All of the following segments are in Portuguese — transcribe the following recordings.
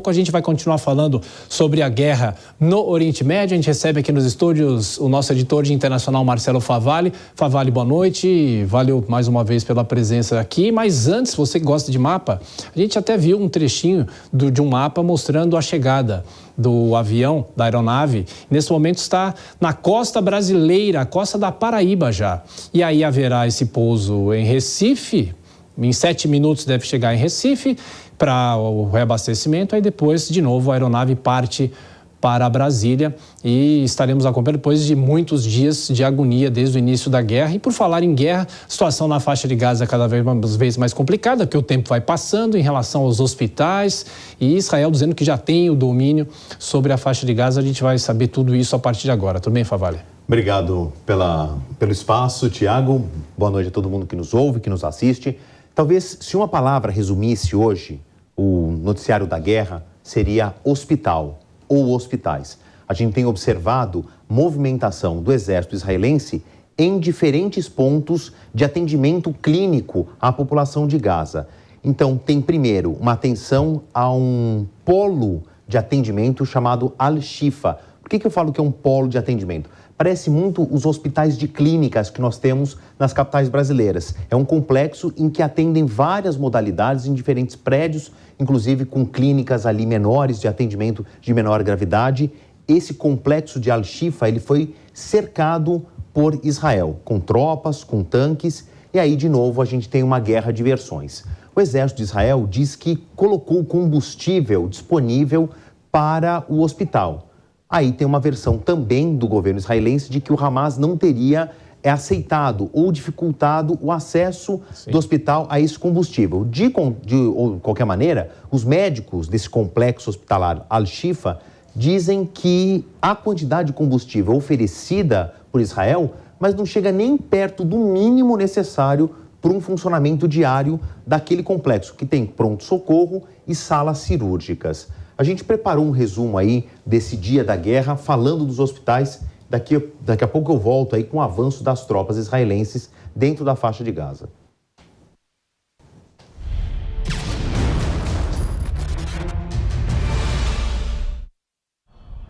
pouco a gente vai continuar falando sobre a guerra no Oriente Médio. A gente recebe aqui nos estúdios o nosso editor de internacional, Marcelo Favalli. Favalli, boa noite. Valeu mais uma vez pela presença aqui. Mas antes, você que gosta de mapa, a gente até viu um trechinho de um mapa mostrando a chegada do avião, da aeronave. Nesse momento está na costa brasileira, a costa da Paraíba já. E aí haverá esse pouso em Recife. Em 7 minutos deve chegar em Recife para o reabastecimento. Aí depois, de novo, a aeronave parte para Brasília e estaremos acompanhando depois de muitos dias de agonia desde o início da guerra. E por falar em guerra, a situação na faixa de Gaza é cada vez mais complicada, porque o tempo vai passando em relação aos hospitais, e Israel dizendo que já tem o domínio sobre a faixa de Gaza. A gente vai saber tudo isso a partir de agora. Tudo bem, Favalli? Obrigado pelo espaço, Tiago. Boa noite a todo mundo que nos ouve, que nos assiste. Talvez, se uma palavra resumisse hoje o noticiário da guerra, seria hospital ou hospitais. A gente tem observado movimentação do exército israelense em diferentes pontos de atendimento clínico à população de Gaza. Então, tem primeiro uma atenção a um polo de atendimento chamado Al-Shifa. Por que eu falo que é um polo de atendimento? Parece muito os hospitais de clínicas que nós temos nas capitais brasileiras. É um complexo em que atendem várias modalidades em diferentes prédios, inclusive com clínicas ali menores de atendimento de menor gravidade. Esse complexo de Al-Shifa, ele foi cercado por Israel, com tropas, com tanques, e aí de novo a gente tem uma guerra de versões. O exército de Israel diz que colocou combustível disponível para o hospital. Aí tem uma versão também do governo israelense de que o Hamas não teria aceitado ou dificultado o acesso do hospital a esse combustível. De qualquer maneira, os médicos desse complexo hospitalar Al-Shifa dizem que a quantidade de combustível oferecida por Israel, mas não chega nem perto do mínimo necessário para um funcionamento diário daquele complexo, que tem pronto-socorro e salas cirúrgicas. A gente preparou um resumo aí desse dia da guerra, falando dos hospitais. Daqui a pouco eu volto aí com o avanço das tropas israelenses dentro da faixa de Gaza.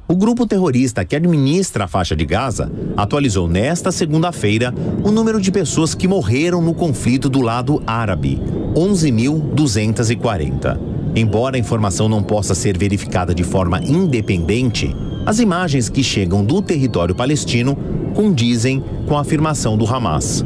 O grupo terrorista que administra a faixa de Gaza atualizou nesta segunda-feira o número de pessoas que morreram no conflito do lado árabe, 11.240. Embora a informação não possa ser verificada de forma independente, as imagens que chegam do território palestino condizem com a afirmação do Hamas.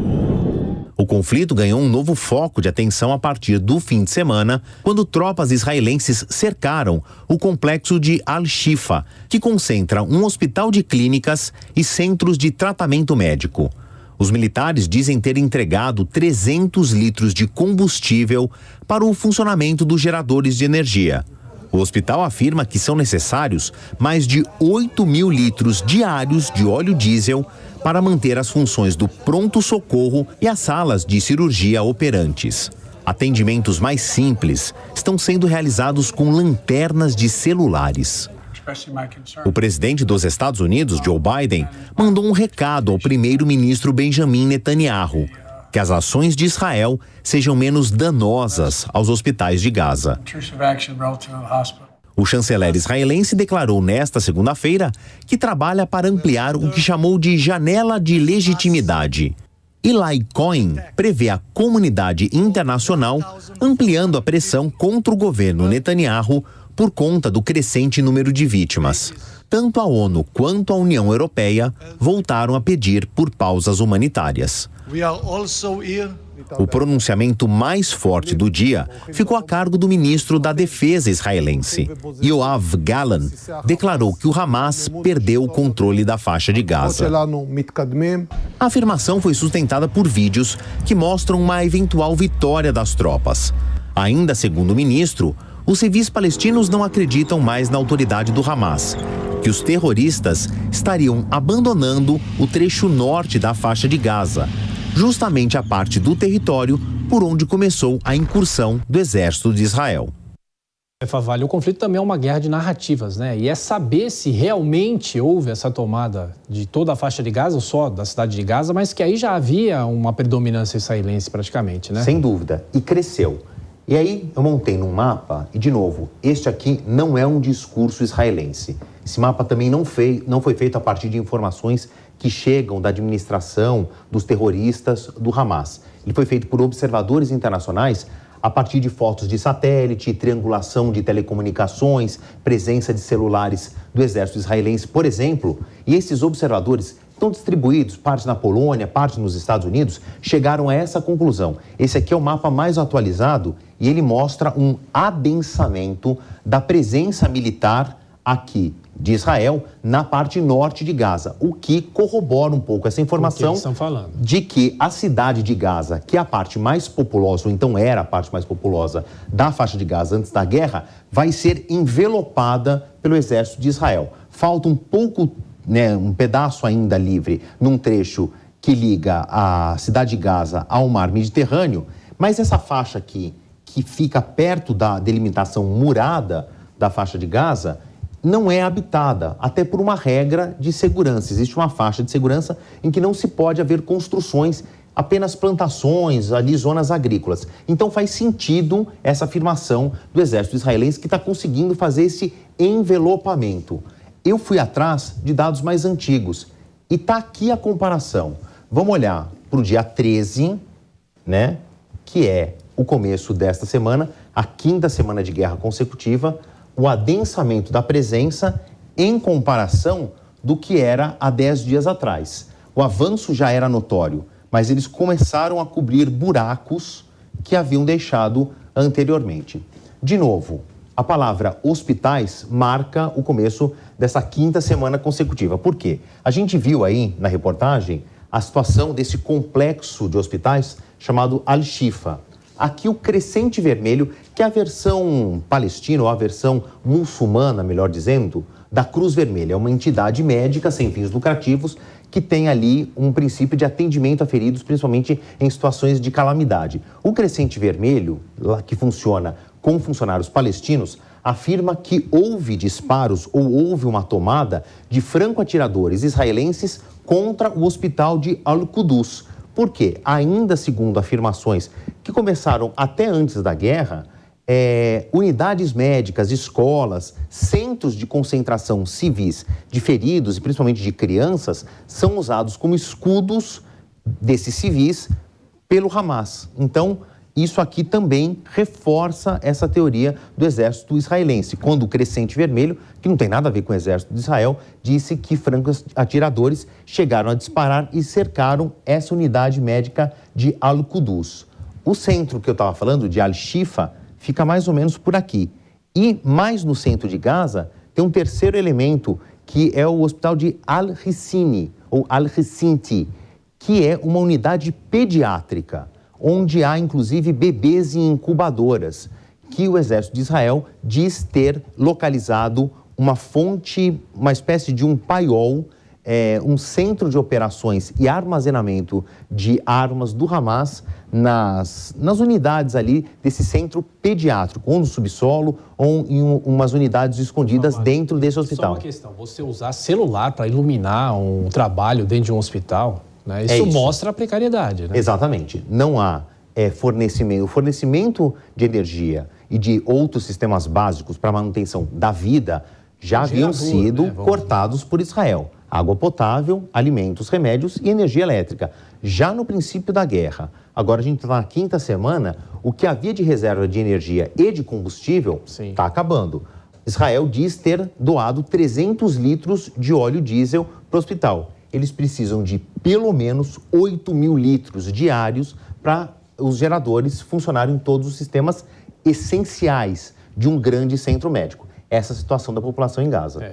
O conflito ganhou um novo foco de atenção a partir do fim de semana, quando tropas israelenses cercaram o complexo de Al-Shifa, que concentra um hospital de clínicas e centros de tratamento médico. Os militares dizem ter entregado 300 litros de combustível para o funcionamento dos geradores de energia. O hospital afirma que são necessários mais de 8.000 litros diários de óleo diesel para manter as funções do pronto-socorro e as salas de cirurgia operantes. Atendimentos mais simples estão sendo realizados com lanternas de celulares. O presidente dos Estados Unidos, Joe Biden, mandou um recado ao primeiro-ministro Benjamin Netanyahu, que as ações de Israel sejam menos danosas aos hospitais de Gaza. O chanceler israelense declarou nesta segunda-feira que trabalha para ampliar o que chamou de janela de legitimidade. Eli Cohen prevê a comunidade internacional ampliando a pressão contra o governo Netanyahu por conta do crescente número de vítimas. Tanto a ONU quanto a União Europeia voltaram a pedir por pausas humanitárias. O pronunciamento mais forte do dia ficou a cargo do ministro da Defesa israelense. Yoav Gallant declarou que o Hamas perdeu o controle da faixa de Gaza. A afirmação foi sustentada por vídeos que mostram uma eventual vitória das tropas. Ainda segundo o ministro, os civis palestinos não acreditam mais na autoridade do Hamas, que os terroristas estariam abandonando o trecho norte da faixa de Gaza, justamente a parte do território por onde começou a incursão do exército de Israel. Favalli, o conflito também é uma guerra de narrativas, né? E é saber se realmente houve essa tomada de toda a faixa de Gaza, ou só da cidade de Gaza, mas que aí já havia uma predominância israelense praticamente, né? Sem dúvida, e cresceu. E aí eu montei num mapa, e de novo, este aqui não é um discurso israelense. Esse mapa também não foi feito a partir de informações que chegam da administração dos terroristas do Hamas. Ele foi feito por observadores internacionais a partir de fotos de satélite, triangulação de telecomunicações, presença de celulares do exército israelense, por exemplo. E esses observadores estão distribuídos, parte na Polônia, parte nos Estados Unidos, chegaram a essa conclusão. Esse aqui é o mapa mais atualizado e ele mostra um adensamento da presença militar aqui de Israel na parte norte de Gaza, o que corrobora um pouco essa informação de que a cidade de Gaza, que é a parte mais populosa, ou então era a parte mais populosa da faixa de Gaza antes da guerra, vai ser envelopada pelo exército de Israel. Falta um pouco, um pedaço ainda livre num trecho que liga a cidade de Gaza ao mar Mediterrâneo, mas essa faixa aqui, que fica perto da delimitação murada da faixa de Gaza, não é habitada, até por uma regra de segurança. Existe uma faixa de segurança em que não se pode haver construções, apenas plantações, ali zonas agrícolas. Então faz sentido essa afirmação do exército israelense que está conseguindo fazer esse envelopamento. Eu fui atrás de dados mais antigos e está aqui a comparação. Vamos olhar para o dia 13, que é o começo desta semana, a 5ª semana de guerra consecutiva, o adensamento da presença em comparação do que era há 10 dias atrás. O avanço já era notório, mas eles começaram a cobrir buracos que haviam deixado anteriormente. De novo, a palavra hospitais marca o começo dessa 5ª semana consecutiva. Por quê? A gente viu aí na reportagem a situação desse complexo de hospitais chamado Al-Shifa. Aqui o crescente vermelho, que é a versão palestina, ou a versão muçulmana, melhor dizendo, da Cruz Vermelha. É uma entidade médica sem fins lucrativos que tem ali um princípio de atendimento a feridos, principalmente em situações de calamidade. O crescente vermelho, que funciona com funcionários palestinos, afirma que houve disparos ou houve uma tomada de franco-atiradores israelenses contra o hospital de Al-Qudus. Por quê? Ainda segundo afirmações que começaram até antes da guerra, unidades médicas, escolas, centros de concentração civis de feridos e principalmente de crianças são usados como escudos desses civis pelo Hamas. Então, isso aqui também reforça essa teoria do exército israelense, quando o crescente vermelho, que não tem nada a ver com o exército de Israel, disse que francos atiradores chegaram a disparar e cercaram essa unidade médica de Al-Qudus. O centro que eu estava falando, de Al-Shifa, fica mais ou menos por aqui. E mais no centro de Gaza, tem um terceiro elemento, que é o hospital de Al-Hissini, ou Al-Hissinti, que é uma unidade pediátrica, onde há, inclusive, bebês em incubadoras, que o exército de Israel diz ter localizado uma fonte, uma espécie de um paiol, um centro de operações e armazenamento de armas do Hamas nas unidades ali desse centro pediátrico, ou no subsolo, ou em umas unidades escondidas dentro desse hospital. Só uma questão, você usar celular para iluminar um trabalho dentro de um hospital, isso mostra a precariedade, né? Exatamente. Não há fornecimento. O fornecimento de energia e de outros sistemas básicos para a manutenção da vida já haviam sido cortados por Israel. Água potável, alimentos, remédios e energia elétrica. Já no princípio da guerra. Agora a gente está na 5ª semana, o que havia de reserva de energia e de combustível está acabando. Israel diz ter doado 300 litros de óleo diesel para o hospital. Eles precisam de pelo menos 8.000 litros diários para os geradores funcionarem em todos os sistemas essenciais de um grande centro médico. Essa é a situação da população em Gaza.